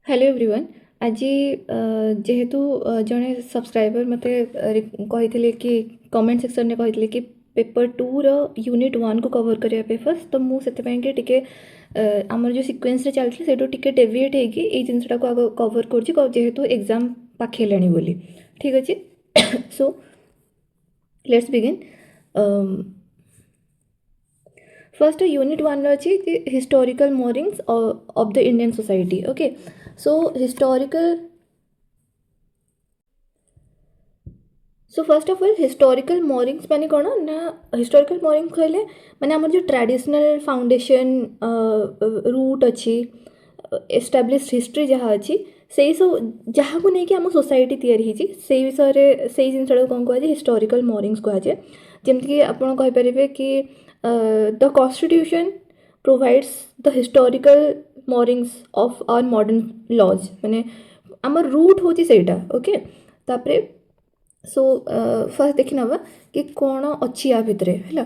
Hello everyone. आज जेहेतु जड़े सब्सक्राइबर मत कही कि कमेंट सेक्शन में कही कि पेपर 2 unit 1 को कवर करने फर्स्ट तो मुझे टी आमर जो सिक्वेन्स चलती से टी डेविएट होगी जिनटा को आग कवर करेतु एग्जाम पाखेला बोली। ठीक अच्छे so let's begin. First unit 1 अच्छी historical moorings of the Indian society. Okay so first of all historical moorings माने कौन ना हिस्टोरिकल मोरिंग्स कहले माने हमर जो ट्रेडिशनल फाउंडेशन रूट अच्छी एस्टाब्लिश्ड हिस्ट्री जहाँ अच्छी से सब जहाँ को लेकिन आम सोसाइटी तैयारी से विषय से जिन कौन कहुए हिस्टोरिकल मोरिंग्स कहुए जमीक आपरे कि the constitution provides the historical moorings of our modern laws माने आमर रूट होची सेटा। ओके तापरे सो फर्स्ट देखी नवा कि कौन अच्छी या भितर है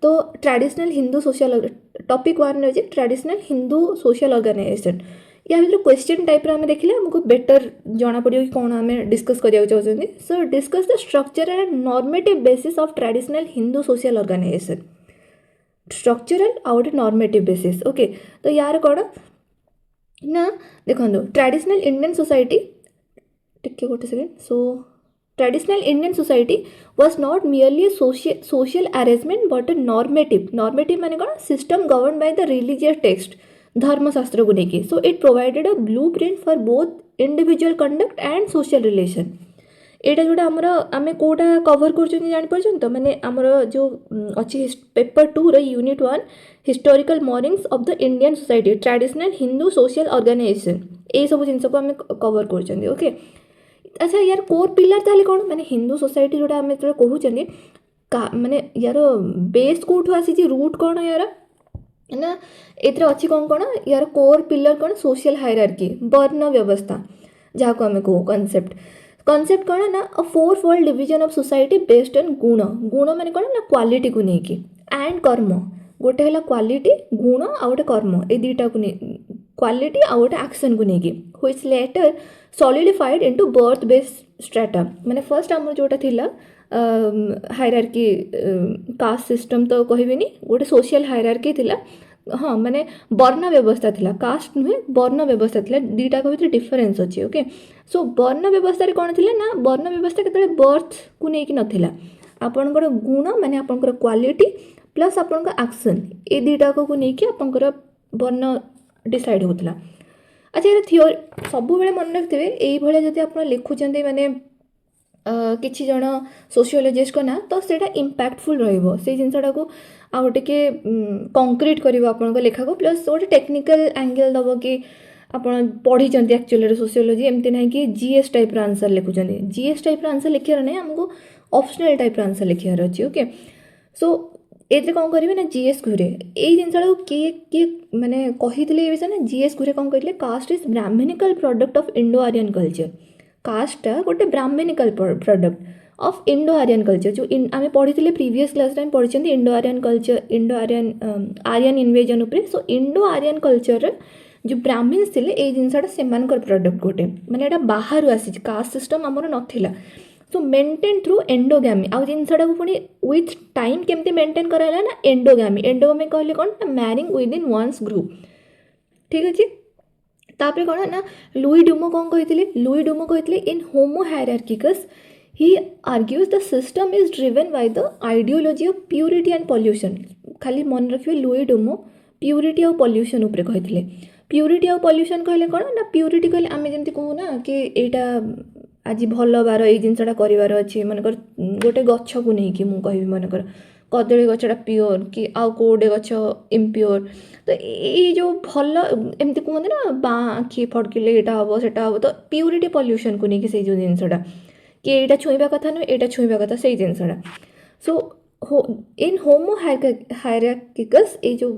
तो ट्रेडिशनल हिंदू सोशल टॉपिक 1 अच्छे ट्रेडिशनल हिंदू सोशल ऑर्गेनाइजेशन या भितर क्वेश्चन टाइप आम देखिले हमको बेटर जना पड़ो कि कौन आम डिस्कस करिया चाहते। So discuss the structural and normative basis of traditional Hindu social organisation structural आ गोटे नॉर्मेटिव बेसिस। ओके तो यार कौन ना देखो ट्रेडिशनल इंडियन सोसाइटी टिके गोटे second. So traditional Indian society was not merely a social arrangement but a normative माने कौन system governed by the religious text धर्म शास्त्र को लेके। so it provided a blueprint for both individual conduct and social relation। एटा जोड़ा आमर आमे Kota cover करछन जानि परछन तो माने आमर जो अछि पेपर 2 रे unit 1 historical moorings of the Indian society traditional Hindu social organisation ए सब जिंस को आमे कवर करछन। ओके अच्छा यार कोर पिलर ताले कौन माने हिंदू सोसाइटी जोड़ा आम जो कहते माने यार बेस कौटू आसी रूट कौन यार ना एथरे अच्छी कौन कौन यार कोर पिलर कौन सोशल हायरार्की वर्ण व्यवस्था जहाँ को आम कहू कॉन्सेप्ट कौन ना अ 4-fold division of society based on गुण माने कौन ना क्वालिटी को लेकिन एंड कर्म गोटे है क्वालिटी गुण आ गोटे कर्म ए दुईटा को क्वालिटी आ गोटे एक्शन को लेकिन which later solidified into birth based strata माने फर्स्ट आम जोटा थिला हायरार्की कास्ट सिस्टम तो कहबेनी गोटे सोशल हायरार्की थिला। हाँ माने वर्ण व्यवस्था थिला कास्ट नुहे वर्ण व्यवस्था थिला दुईटा को भीतर डिफरेंस अच्छी। ओके सो वर्ण व्यवस्था कौन थिला ना वर्ण व्यवस्था केतले बर्थ को लेकिन नथिला आपनकर गुण माने आपनकर क्वालिटी प्लस आपनकर एक्शन ए दुईटा को लेकिन आपनकर वर्ण डिसाइड होतला। अच्छा ये थियोरी सब बेले मन रखिथे ये जब आप लिखुंट माने किसी जन सोशियोलॉजिस्ट को ना तो सेटा इम्पैक्टफुल रहिबो से जिनसा को आ गोटे के कंक्रीट करिवो आपन लेखा को प्लस गोटे टेक्निकल एंगल दबो कि आपन पढ़ी चंती एक्चुअली सोशियोलॉजी एमती नहीं कि जीएस टाइप रा आंसर लिखुचंती जीएस टाइप रा आंसर लिखियार नहीं हमको ऑप्शनल टाइप रा आंसर लिखियार अछि। ओके सो एथरे कौन करेंगे ना जीएस घुरे यही जिनसा किए किए मैंने कही ये विषय ना जीएस घुरे कौन कहते caste is Brahmanical product of Indo Aryan culture कास्टा गोटे Brahmanical product of Indo Aryan culture जो आम पढ़ी प्रीवियस क्लास में पढ़ी Indo Aryan culture Indo Aryan Aryan invasion उपरे। सो इंडो आर्यन कल्चर जो ब्राह्मण्स थे ये जिनसा से प्रोडक्ट गोटे माने बाहर आसी कास्ट सिस्टम आमर नाला सो मेंटेन थ्रू एंडोगामी आउ जिनसा को पुणी विथ टाइम केमती मेंटेन कराला ना एंडोगामी कहले कौन ना marrying within one's group. ठीक अच्छे तापर कौन ना लुई डुमो कौन कहते in Homo Hierarchicus he argues the system is driven by the ideology of purity and pollution खाली मन रखिए लुई डुमो प्यूरिटी और पॉल्यूशन उपरे कहते प्यूरिटी और पॉल्यूशन कहले कौन ना प्यूरिटी कहले आम जमी कहू ना कि यहाँ आज भल बार ये जिनसा करार अच्छे मनकर गोटे गछ को लेकिन मुझे कहि मनकर कदली गछटा प्योर कि आउ कौटे गछ इम्प्योर तो ये जो भल एमती कहते ना बाँ आखि फड़किले यहाँ हम से हम तो प्यूरिटी पॉल्यूशन को लेकिन से जो जिनसा कि यहाँ छुईवा कथा नुहे यहाँ छुईवा कथा से जिनसा। सो इन होमो हायरार्किकस ये जो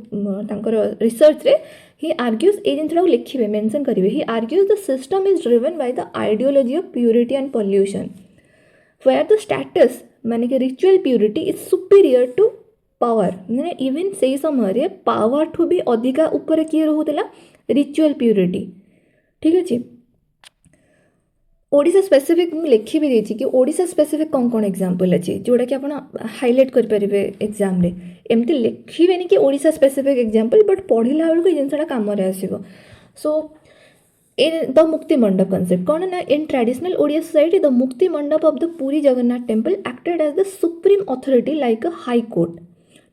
रिसर्च रे he argues ये जिनसा लिखे मेंशन करेंगे he argues the system is driven by the ideology of purity and pollution where the status माने कि ritual purity is superior to power माने इवन से समय पावर ठू भी अधिका ऊपर किए रोला रिचुअल प्यूरिटी ठीक अच्छे। ओडिशा स्पेसिफिक मुझे लिखी भी देती कि ओडिशा स्पेसिफिक कौन कौन एग्जांपल अच्छे जोड़ा कि आप हाईलाइट करेंगे एग्जाम रे एमती लिखे कि ओडिशा स्पेसिफिक एग्जांपल बट पढ़ला बेलू जिनसा कम आसो। सो in the Mukti Mandap concept, कौन ना in traditional Odia society, the Mukti Mandap of the Puri Jagannath temple acted as the supreme authority like a high court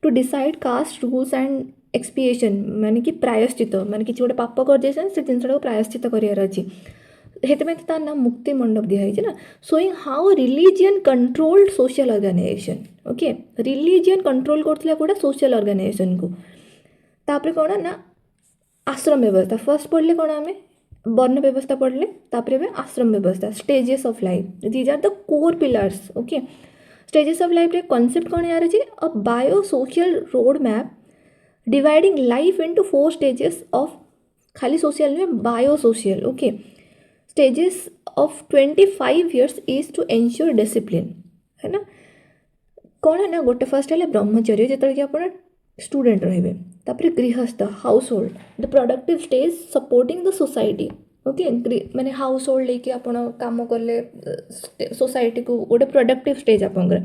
to decide caste rules and expiation, माने कि प्रायश्चित माने कि गोटे पाप कर जाइछन से जिनसटा को प्रायश्चित करियार अछि हेतमे तार नाम मुक्ति मंडप दिया है ना showing how religion controlled social organisation. Okay religion control करथिला कोडा सोशल ऑर्गेनाइजेशन को। तापर कोन ना आश्रम व्यवस्था फर्स्ट पढ़ले कोन आमे वर्ण व्यवस्था पढ़ले तापर आश्रम व्यवस्था stages of life these are the core pillars. Okay stages of life रे कॉन्सेप्ट कौन यार अच्छे a bio social road map dividing life into 4 stages of खाली सोशल में bio social. Okay stages of 25 years is to ensure discipline है ना कौन है ना गोटे फर्स्ट है ब्रह्मचर्य जो कि आप स्टूडेंट रहे तापर गृहस्थ house hold the productive stage supporting the society. Okay माने हाउस होल्ड लेके आपण काम कले सोसाइटी को गोटे प्रोडक्टिव स्टेज आपंकर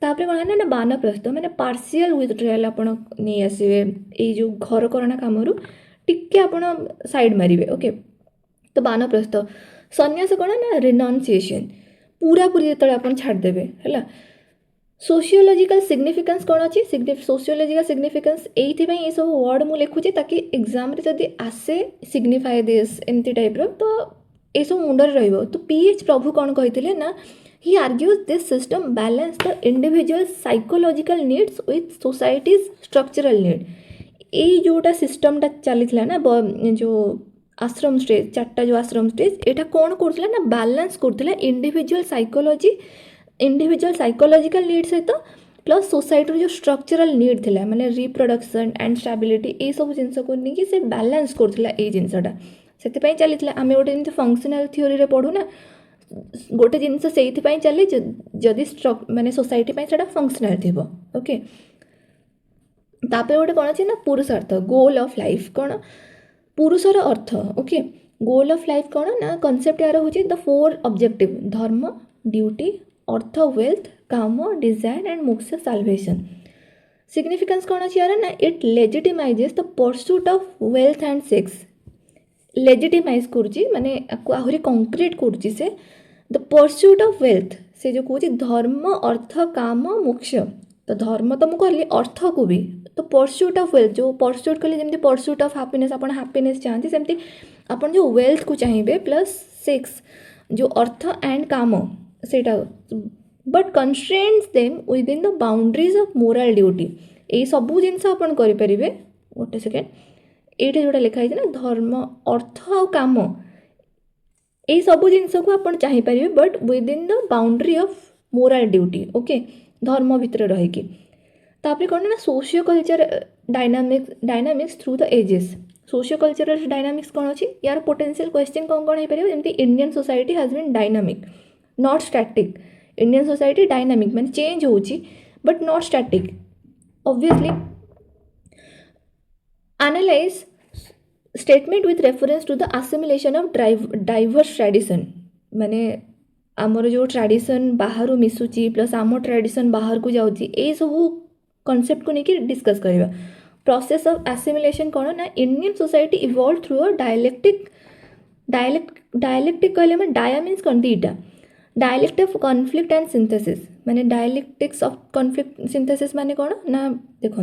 तापर कौन है ना बानप्रस्थ मैंने पार्शियल विथड्रॉल आप नहीं आसवे ये जो घर करना कम टिके आपण साइड मारे। ओके तो बानप्रस्थ सन्यास कौन ना रिनाउंसिएशन पूरा पूरी जो आप छाड़देवे है। सोशियोलॉजिकल सिग्निफिकेंस कौन अच्छी सोशियोलॉजिकल सिग्निफिकेंस ये सब वर्ड मुझे लिखुचे ताकि एग्जाम रे जदि आसे सिग्निफाई दिस एमती टाइप रो तो ये सब मुंडर रहिबो। तो पीएच प्रभु कौन कहिथिले ना he argues this system balance the individual psychological needs with society's structural need. ये जोटा सिस्टमटा चलीथिला ना जो आश्रम स्टेज 4टा जो आश्रम स्टेज एटा कौन करथिला ना बैलेंस करथिला इंडिविजुअल साइकोलॉजिकल नीड सहित प्लस सोसाइटी जो स्ट्रक्चरल नीड थिला माने रिप्रोडक्शन एंड स्टेबिलिटी ये सब जिनस को नहीं से बैलेंस करथिला ए जिनसटा से चली आम गोटे जमी फंक्शनल थ्योरी रे पढ़ू ना गोटे जिनस से चले जदि माने सोसाइटी से फंक्शनल थी। ओके तापर गोटे कौन अच्छे ना पुरुषार्थ गोल ऑफ लाइफ कौन पुरुषर अर्थ। ओके गोल ऑफ लाइफ कौन ना कॉन्सेप्ट यार हूँ the 4 objective dharma duty artha wealth kama desire and moksha salvation. Significance कौन अच्छी यार ना it legitimises the pursuit of wealth and sex legitimise करुच्ची माने आहरी कंक्रीट करुच्ची से द परस्यूट ऑफ वेल्थ से जो कौच धर्म अर्थ काम मोक्ष तो धर्म तो मुझे कहली अर्थ को भी तो परस्यूट ऑफ वेल्थ जो परस्यूट कले जमी परस्यूट ऑफ हैप्पीनेस आप हैप्पीनेस चाहते सेमती आप जो वेल्थ को चाहिए प्लस सेक्स जो अर्थ एंड काम सेटा but constrains them within the boundaries of moral duty ये सबू जिनस आप करेंगे। गोटे सेकेंड ये जोटा लिखाई ना धर्म अर्थ और काम ये सबू जिनस को आप चाहिए but within the boundary of moral duty. Okay धर्म भितर रहीकि तापर कौन ना socio culture dynamics through the ages socio cultural dynamics कौन अच्छी यार पोटेंशियल क्वेश्चन कौन कौन हो पार जमी Indian society has been dynamic not static Indian society dynamic माने चेंज होची but not static obviously analyse statement with reference to the assimilation of diverse tradition माने आमर जो ट्रेडिशन बाहर मिसुची प्लस आम ट्रेडिशन बाहर को जाऊँगी ये सब कॉन्सेप्ट को लेकिन डिस्कस करवा। प्रोसेस ऑफ एसिमिलेशन कौन ना Indian society evolve through a dialectic कहले मैं डाया मीन्स कौन दीटा dialect of conflict and synthesis माने डायलेक्टिक्स ऑफ कॉन्फ्लिक्ट सिंथेसिस माने कौन ना देखो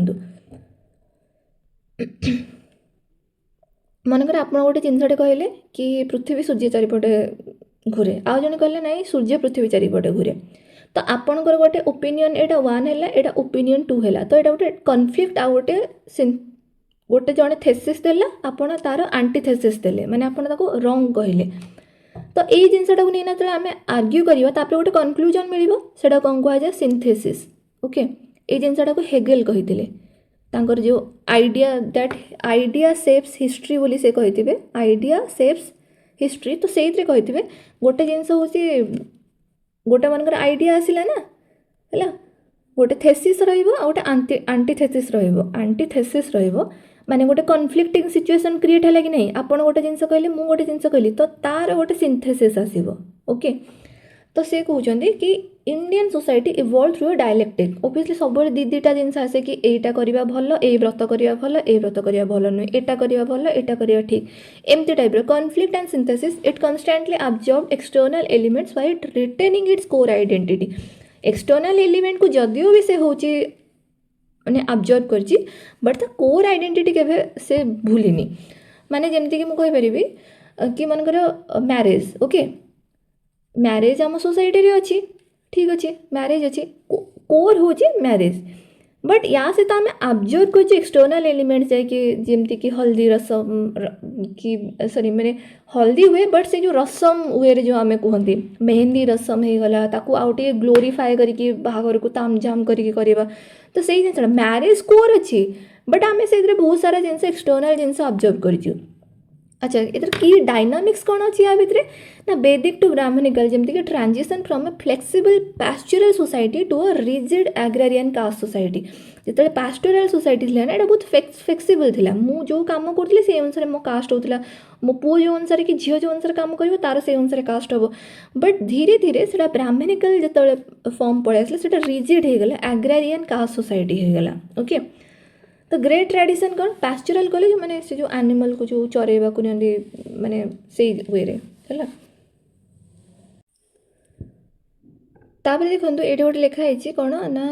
मनकर आप गोटे जिनसटे कहले कि पृथ्वी सूर्य चारिपटे घूरे आउ जन कहले ना सूर्य पृथ्वी चारिपटे घूरे तो आपणकर गोटे ओपिनियन एटा 1 है एटा ओपिनियन 2 है तो यहाँ गोटे कन्फ्लिक्ट आ गोटे जड़े थेसिस देला आपड़ तार आंटीथेसिस देले माने आपड़ ताको रंग कहले तो यही जिनसटा को नहीं जो आम आर्ग्यू करवा गोटे कनक्लूजन मिल से कौन कहुए सिंथेसिस। ओके ये जिनसटा को हेगेल कही जो idea that idea ceps history बोली से कही आइडिया सेप्स हिस्ट्री तो से कही गोटे जिनस हूँ गोटे मनकर आइडिया आसला ना है गोटे थेसिस रोटे आंटीथेसिस आंटीथेसिस माने गोटे कन्फ्लिक्टिंग सिचुएशन क्रिएट है कि नहीं, आपण गोटे जिनस कहले मु गोटे जिनस कहली तो तार गोटे सिंथेसिस आसीबो। ओके, तो से कहते कि Indian society evolve through a dialectic. Obviously सब दी दुटा जिनस आसे कि एटा करिबा भल, ए व्रत करिबा भल, ए व्रत करिबा भल नुहे, एटा करिबा भल, एटा करिबा ठीक, एमती टाइप रो conflict and synthesis. It constantly absorb external elements while retaining its core identity. External element को जदियो भी से होची माने अब्जर्व करची, बट द कोर आइडेंटिटी केबे से भूलिनी। माने जेमती कि मु कहि परिबी कि मनकर मैरिज, ओके मैरिज आम सोसाइटी रे अच्छी, ठीक अच्छे मैरिज अच्छी, कोर हूँ मैरिज, बट या सहित आम अब्जर्व कर एक्सटर्नल एलिमेंट्स जाए कि जमती कि हल्दी रसम कि सॉरी मैंने हल्दी हुए, बट से जो रसम वे जो आम कहती मेहंदी रसम हो गला ताकू आउ टे ग्लोरीफाए करके बाहागर को तामझाम करके करवा, तो सही जिन मैरिज कोर अच्छी, बट आम से बहुत सारा जिनस एक्सटर्नल जिनस अब्जर्व कर। अच्छा इधर की डायनामिक्स कौन अच्छी या भितर ना वैदिक टू ब्राह्मणिकल, जमती कि transition from a flexible pastoral society to a rigid agrarian caste society. जिते पास्टोराल सोसाइटी थी ना, बहुत फ्लेक्सिबल थिला, मु जो काम करुँगी से अनुसार मो कास्ट होता, मो पुओ जो अनुसार कि झील जो अनुसार काम कर तार से अनुसार कास्ट हम, बट धीरे धीरे से ब्राह्मणिकल जो फॉर्म पड़े आसा रिजिड होगला, एग्रारियन कास्ट सोसाइटी होगला। ओके, तो ग्रेट ट्रेडिशन कौन पास्चुरल कले जो मैंने से जो एनिमल को जो चरेवा को माने से वे रे है। तापर देखो ये गोटे लिखाई कौन ना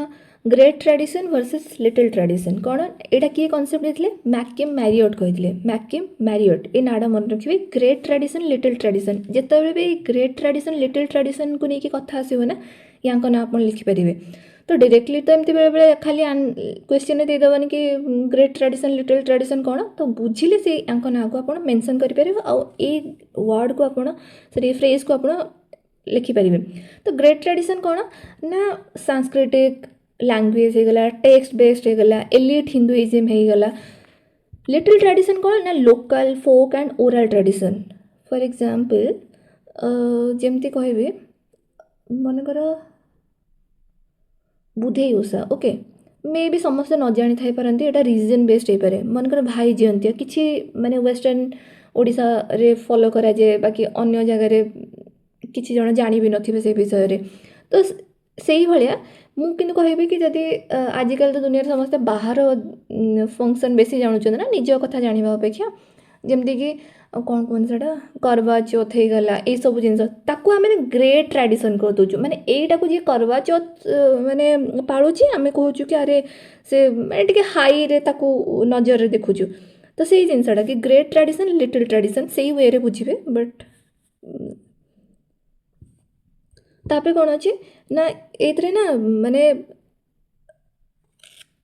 great tradition versus little tradition. कौन एटा किए कॉन्सेप्ट देते मैकिम मैरियट कहते, मैकिम मैरियट ये नाड़ा मन रखिए। ग्रेट ट्रेडिशन लिटिल ट्रेडिशन, जिते भी ग्रेट ट्रेडिशन लिटिल ट्रेडिशन को लेकिन कथा आसो ना या ना आप लिखिपारे, तो डायरेक्टली तो एमती बेले बेले खाली क्वेश्चन देदेवनी कि ग्रेट ट्रेडिशन लिटिल ट्रेडिशन कौन, तो बुझिले से ना को आप मेंशन करेंगे आउ वर्ड को आप फ्रेज को आप लिखिपारे। तो ग्रेट ट्रेडिशन कौन ना सांस्कृतिक लैंग्वेज होगला, टेक्स्ट बेस्ड होगला, एलिट हिंदुइज्म होगला। लिटिल ट्रेडिशन कौन ना local folk and oral tradition. For example जमती कहबी मनकर बुधेई ओषा, ओके मे भी समस्त न जानी थाई पारंती, एटा रीजन बेस्ड हो पारे। मनकर भाई जियंती किछि माने वेस्टर्न ओडिशा रे फॉलो करा जाए, बाकी अन्य जगह रे किछि जण जानि भी नथिबे से विषय रे। तो सेही भलिया मु किन्तु कहबी कि जदि आजिकल तो दुनिया समस्त बाहर फंक्शन बेसी जानुछन ना निज कथा जानिबा अपेक्षा, जेमती कि कौन कौन सेटा करवा चौथ हो गला, ये सब जिन ताकू आम ग्रेट ट्रेडिशन कर दूचु। माने एटा को जी करवा चौथ माने पालुची आम कहूँ कि अरे से माने टिके हाई रे ताकू नजर रे देखुचु, तो सही जिनसटा कि ग्रेट ट्रेडिशन लिटिल ट्रेडिशन सही वे रे बुझिबे। बट तापर कौन अच्छे ना एथरे ना माने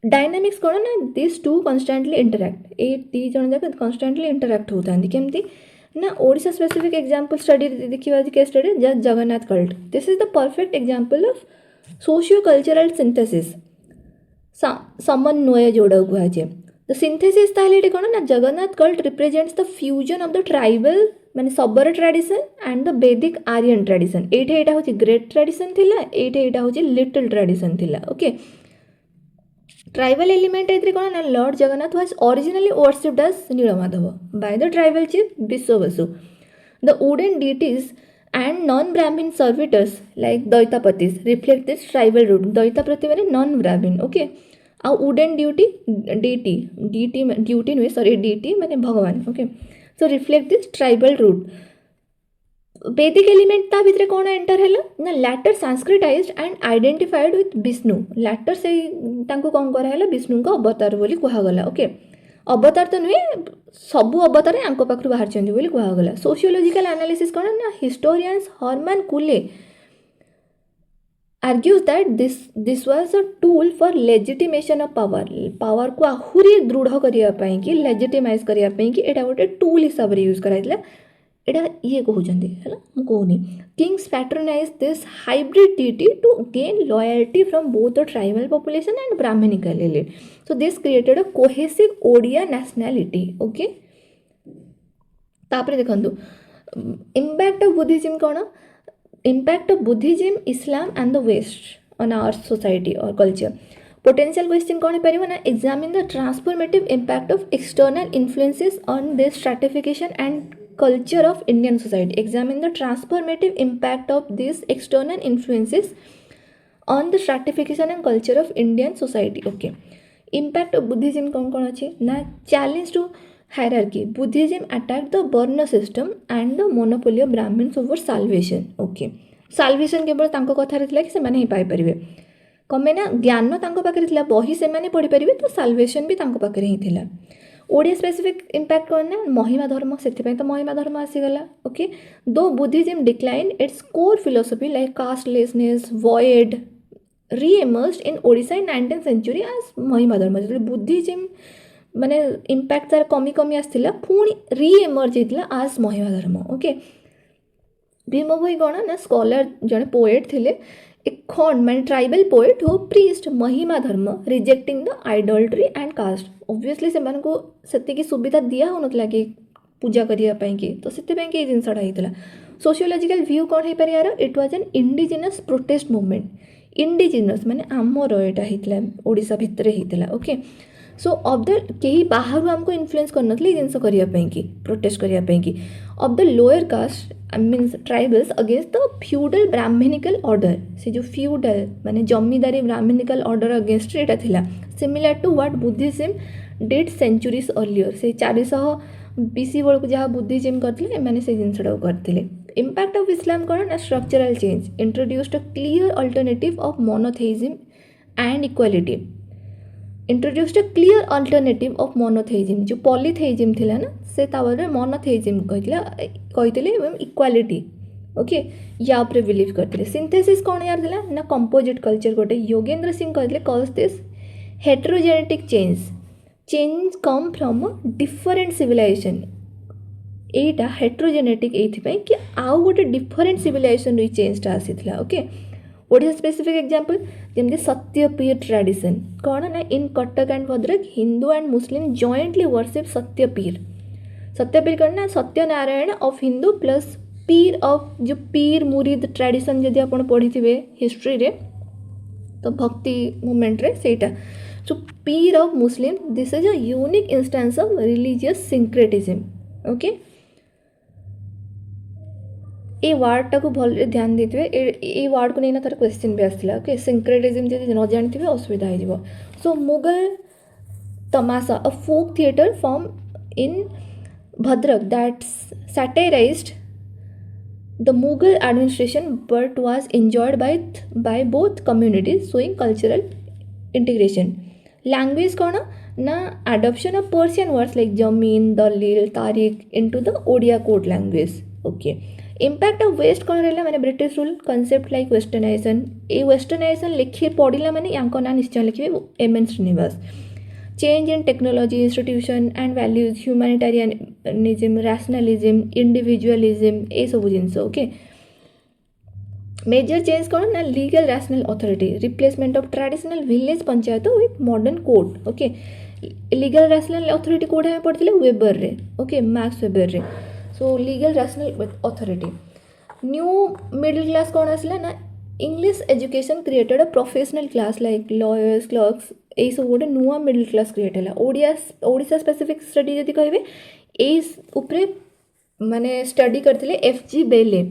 डायनामिक्स कौन ना दिस टू कन्स्टांटली इंटराक्ट, ये दी जन जाक कन्स्टांटली इंटराक्ट होता हैं केमती ना। ओडिशा स्पेसिफिक एग्जांपल स्टडी देखिए case study Jagannath cult, this is the perfect example of socio cultural synthesis, समन्वय जोड़ा कहुए। द सिंथेसिस ताहले ये कौन ना Jagannath cult represents the fusion of the tribal माने सबर ट्रेडिशन एंड द वैदिक आर्यन ट्रेडिशन। एटा हूँ ग्रेट ट्रेडिशन थिला, एटा हूँ लिटिल ट्रेडिशन थिला। ओके, ट्राइबल एलिमेंट ए कौन ना lord Jagannath was originally worshipped as Nilamadhav by the tribal chief Vishwavasu. The wooden deities and non Brahmin servitors like Daitapatis reflect this tribal root. Daitapati माने नॉन ब्राह्मीण, ओके आउ wooden duty deity deity duty नुहे sorry deity माने भगवान, okay so reflect this tribal root. वैदिक element ता भितर कौन enter है ना later संस्कृताइज्ड and identified with Vishnu. Later से तांको कौन कराला विष्णु को अवतार बोली कहगला। ओके, अवतार तो नुहे सबू अवतार आंको पाखु बाहर बोली कहगला। सोशियोलॉजिकल एनालिसिस कौन ना हिस्टोरियंस हरमान कुले argues that this was a tool for legitimation of power. Power को आहुरी दृढ़ करने कि लेजिटिमाइज करने कि एटा गोटे टूल हिसाब से यूज कराइला। एटा ये कहते है कहूनी kings patronise this hybrid deity to gain loyalty from both the tribal population and Brahmanical elite. So this created a cohesive Odia nationality. Okay, तापर देखंतु इम्पैक्ट ऑफ बुद्धिज्म कौन, impact of Buddhism Islam and the West on our society और culture. Potential question कौन हो ना examine the transformative impact of external influences on this stratification and culture of Indian society. Examine the transformative impact of these external influences on the stratification and culture of Indian society. Okay. Impact of Buddhism कौन अच्छे ना challenge to hierarchy. Buddhism attacked the Varna system and the monopoly of Brahmins over salvation. Okay. Salvation केवल तांको कथा रही कि से ही पाई परिवे कमे ना ज्ञान तांको पाखरे थिला बही से माने पढ़ी परिवे तो साल्वेशन भी तांको पाखरे ही थिला ओडिया स्पेसिफिक इम्पैक्ट कौन ना महिमा धर्म से तो महिमा धर्म आसीगला okay though Buddhism decline its core philosophy like castelessness void reemerged in Odisha in 19th century as Mahima Dharma जो बुद्धिज्म माने इम्पैक्ट तार कमी कमी आसला पुणी रीएमर्ज होता आज महिमा धर्म ओके भीम भोई कौन ना स्कॉलर जड़े पोएट थे एक खंड माने ट्राइबल पोएट हो priest Mahima Dharma rejecting the idolatry and caste obviously से सुविधा दिया हो नथला कि पूजा करने कि तो से जिनसटा होता सोशियोलॉजिकल व्यू कौन हो पारे यार it was an indigenous protest movement indigenous माने आमर यहाँ होता ओडिशा भितर होता ओके सो ऑफ द कहीं बाहर आमको इन्फ्लुएंस करनथले जिनस करने कि प्रोटेस्ट करने कि of the lower caste means tribals against the feudal brahmanical order से जो फ्यूडल माने जमींदारी ब्राह्मणिकल ऑर्डर अगेंस्ट एटा थिला similar to what Buddhism did centuries earlier से 400 BC बेलू जहाँ बुद्धिज्म करते एम से जिनसा करते इम्पैक्ट ऑफ इस्लाम कौन ना structural change introduced a clear alternative of monotheism and equality introduced a clear alternative of monotheism जो पॉलीथेइज्म थिला ना से तावरे मोनोथेइज्म कहते इक्वालिटी ओके या उपरे बिलीव करते सिंथेसिस कौन यार थिला ना कंपोजिट कल्चर गोटे योगेंद्र सिंह कहते calls this heterogenetic change come from different civilization एटा हेटेरोजेनेटिक एथि कि आउ गोटे डिफरेंट सिविलाइजेशन रही चेंजटा आसीथिला ओके ओडिया स्पेसिफिक एग्जांपल जमती सत्यपीर ट्रेडिशन कौन ना in Cuttack and Bhadrak Hindu and Muslim jointly worship Satyapir कौन ना Satyanarayan of Hindu plus pir of जो पीर मुरीद ट्रेडिशन जदि आप पढ़ी थे हिस्ट्री रे तो भक्ति मूवमेंट रे सेटा so pir of Muslim this is a unique instance of religious syncretism okay ये वार्डटा को भल ध्यान देते ये वार्ड को नहीं तार क्वेश्चन भी आसला ओके सिंक्रेटिज्म जब न जानी असुविधा हो so Mughal tamasha a folk theatre form in Bhadrak that satirised the Mughal administration but was enjoyed by both communities showing cultural integration language कौन ना adoption of Persian words like zamin dalil tarikh into the Odia code language okay impact of west कौन रहा मैंने British rule concept like westernisation ये westernisation लिखी पढ़ला मैंने या ना निश्चय लिखे M N. Srinivas change in technology institution and values humanitarianism rationalism individualism ये सब जिनस ओके मेजर चेंज कौन ना legal rational authority replacement of traditional village panchayat with modern code okay legal rational authority code हमें पढ़ते वेबर रे ओके मैक्स वेबर रे सो legal rational authority new middle class कौन आसला ना English education created a professional class like lawyers clerks यही सब गोटे नुआ मिडिल क्लास क्रिएट है ओडिशा स्पेसिफिक स्टडी जदि कहे ये माने स्टडी करते एफ.जी. बेले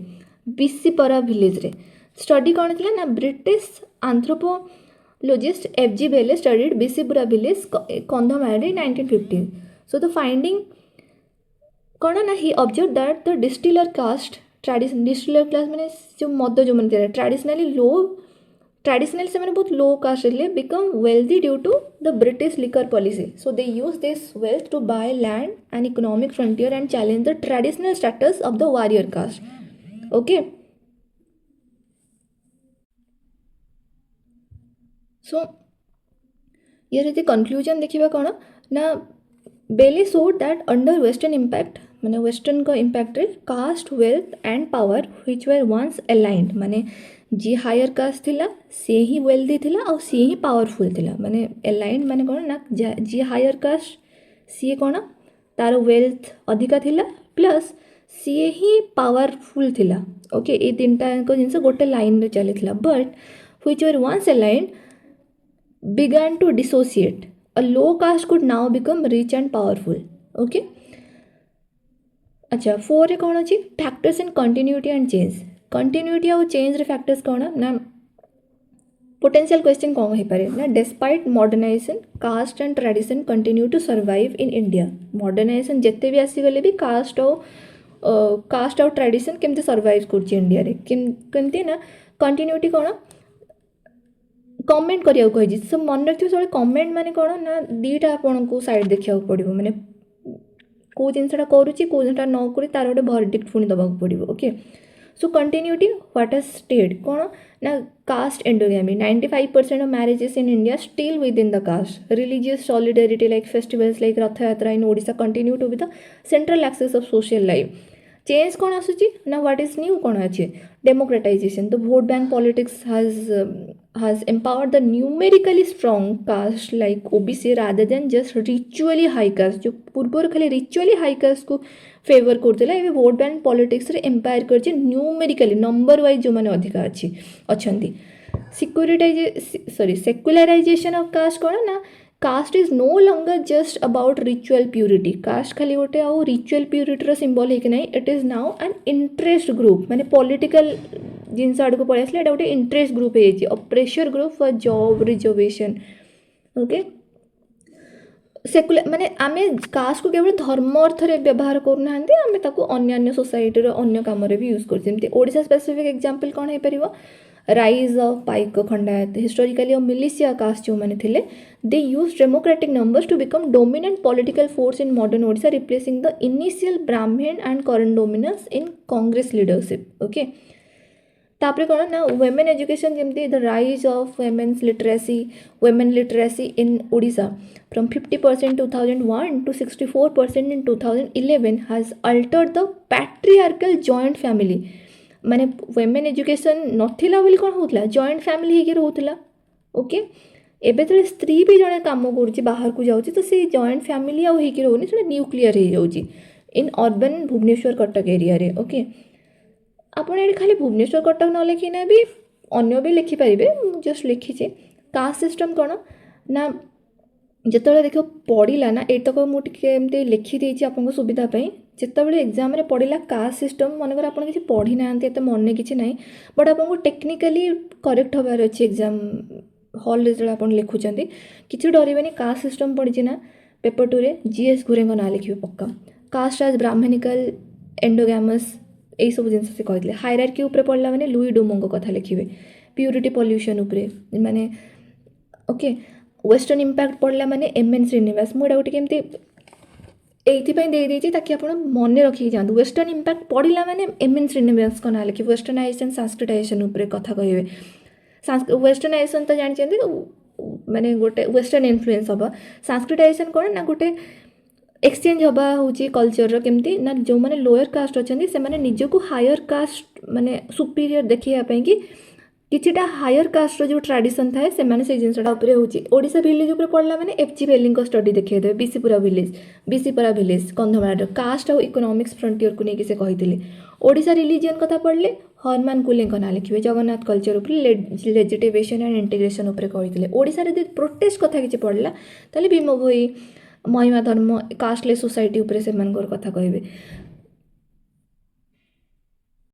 बीसीपरा विलेज रे स्टडी कौन थी ना British anthropologist F G. Bailey studied Bisipara village Kandhamal in 1950 so the finding कौन ना he observe that the distiller caste distiller class मैंने जो मद जो मैंने ट्रेडिशनली से मैंने बहुत लो कास्ट रहे become wealthy due to the British liquor policy so they use this wealth to buy land and economic frontier and challenge the traditional status of the warrior caste okay so ये रीति conclusion देखिए कौन ना बेले showed that under western impact माने western का impact रे caste wealth and power which were once aligned माने जी हायर कास्ट थिला से ही वेल्दी थिला और सी ही पावरफुल थिला माने अलाइंड माने कौन ना जी हायर कास्ट सी कौन तार वेल्थ अधिका थिला प्लस सी ही पावरफुल थिला ओके ये तीन टा जिनस गोटे लाइन रे चली थिला but which were once aligned began to dissociate. A low caste could now become rich and powerful. Okay. अच्छा 4 रे कौन अच्छी factors in continuity and change. Continuity और चेंज रे फैक्टर्स कौन ना पोटेंशियल क्वेश्चन कौन हो पारे ना despite modernisation caste and tradition continue to survive in India. Modernisation जिते भी आसीगले भी कास्ट और ट्रेडिशन केमती सर्वाइव कर इंडिया रे केमती ना कंटिन्यूटी कौन कमेंट करिया कही सब मन रखिए सब कमेंट माने कौन ना दीटा आपन को साइड देखा पड़ो माने कौ जिनसा करुच्ची कौ जिनसा न कर तार गोटे भर्डिक्ट पुणी दबा पड़ो. Okay so continuity what has stayed कौन ना caste endogamy 95% of marriages in India still within the caste. Religious solidarity like festivals like Rath Yatra in Odisha continue to be the central axis of social life. Change कौन आसूची ना what is new कौन अच्छे democratisation. The vote bank politics has empowered the numerically strong caste like OBC rather than just ritually high caste. जो पूर्वर खाली ritually high caste को favour करथिला एबे वोट बैंक पॉलिटिक्स रे एम्पायर करछि न्यूमेरिकली नंबर वाइज जो माने अधिका अछि अछंती. सेक्युलराइजेशन ऑफ कास्ट कोन ना caste is no longer just about ritual purity. Caste खाली गोटे आ रिचुअल प्यूरिटी रो सिंबल है कि नहीं it is now an interest group माने पॉलिटिकल जिनस आड़ को पड़े आसले एटा गोटे इंटरेस्ट ग्रुप है pressure group for job reservation. Okay secular माने आमे कास्ट को केवल धर्म अर्थ रे व्यवहार करना आमे ताको अन्य सोसाइटी रो अन्य काम रे भी यूज कर जेमते ओडिसा स्पेसिफिक एग्जांपल कोन हे परिबो rise of Paik Khandayat historically militia caste जो माने थिले they use democratic numbers to become dominant political force in modern Odisha replacing the initial Brahmin and current dominance in Congress leadership. Okay तापरे कौन ना वुमेन एजुकेशन जमती the rise of women's women literacy in Odisha from 50% 2001 to 64% in 2011 has altered the patriarchal joint family. माने women education नथिला बोली कौन होतला joint family हेके रहउतला. Okay एबे तो स्त्री भी जने काम करूची बाहर को जाउची तो से जॉइंट फैमिली आ हेके रहउनी से न्यूक्लियर हे जाउची in urban Bhubaneswar Cuttack area रे. ओके आपण ये खाली भुवनेश्वर कटक न लिखिना भी अन्य भी लिखिपारे जस्ट लिखीचे. कास्ट सिस्टम कौन ना जिते देख पढ़ला ना ये तक मुझे लिखी देती आपको सुविधापी जितेबाला एग्जाम पढ़ला कास्ट सिस्टम मनकर आप किसी पढ़ी ना एत मन कि ना बट आपको टेक्निकाली करेक्ट हबार अच्छे एग्जाम हल जो आप लिखुंट कि डरवे कास्ट सिस्टम पड़ी ना पेपर 2 रे जीएस घुरे ना लिखे पक्का. कास्ट आज ब्राह्मणिकल एंडोगैमस यही सब जिन से कहते हायरार्की उपरे पढ़ला माने लुई डोमों कथा लिखे प्यूरिटी पॉल्यूशन उपरे माने. ओके वेस्टर्न इंपैक्ट पढ़ला माने एमएन श्रीनिवास मुझे गोटे केमती एइथिपाई दे देछि ताकि आपण मन रखी जातु. वेस्टर्न इंपैक्ट पढ़ला माने एमएन श्रीनिवास को ना लिखे वेस्टर्नाइजेशन सांस्कृटाइजेशन उपरे कथा कहबे. वेस्टर्नाइजेशन तो जानछन्ती माने गोटे वेस्टर्न इन्फ्लुएंस हबा सांस्कृटाइजेशन कोन ना गोटे एक्सचेंज हवा हूँ कल्चर केमती ना जो मैंने लोअर कास्ट अच्छा से मैंने निजक हायर कास्ट माने सुपीरियर देखापी कि किछिटा हायर कास्ट जो ट्रेडिशन थाए से जिनसा ओडिशा विलेज उपर पढ़ला मैंने एफजी भेली स्टडी देखिए बीसीपुरा विलेज कंधमाल कास्ट और इकोनॉमिक्स फ्रंटियर को लेकिन से कहते. ओडिशा रिलीजियन कथा पढ़ले हरमान कुले ना लिखे जगन्नाथ कल्चर उपर लेजिटिवेशन एंड इंटीग्रेशन उपर कहते. ओडिशा प्रोटेस्ट कथा किसी पढ़ला ताले भीम भोई महिमा धर्म कास्टलेस सोसाइटी उपरे से कथा कहबे.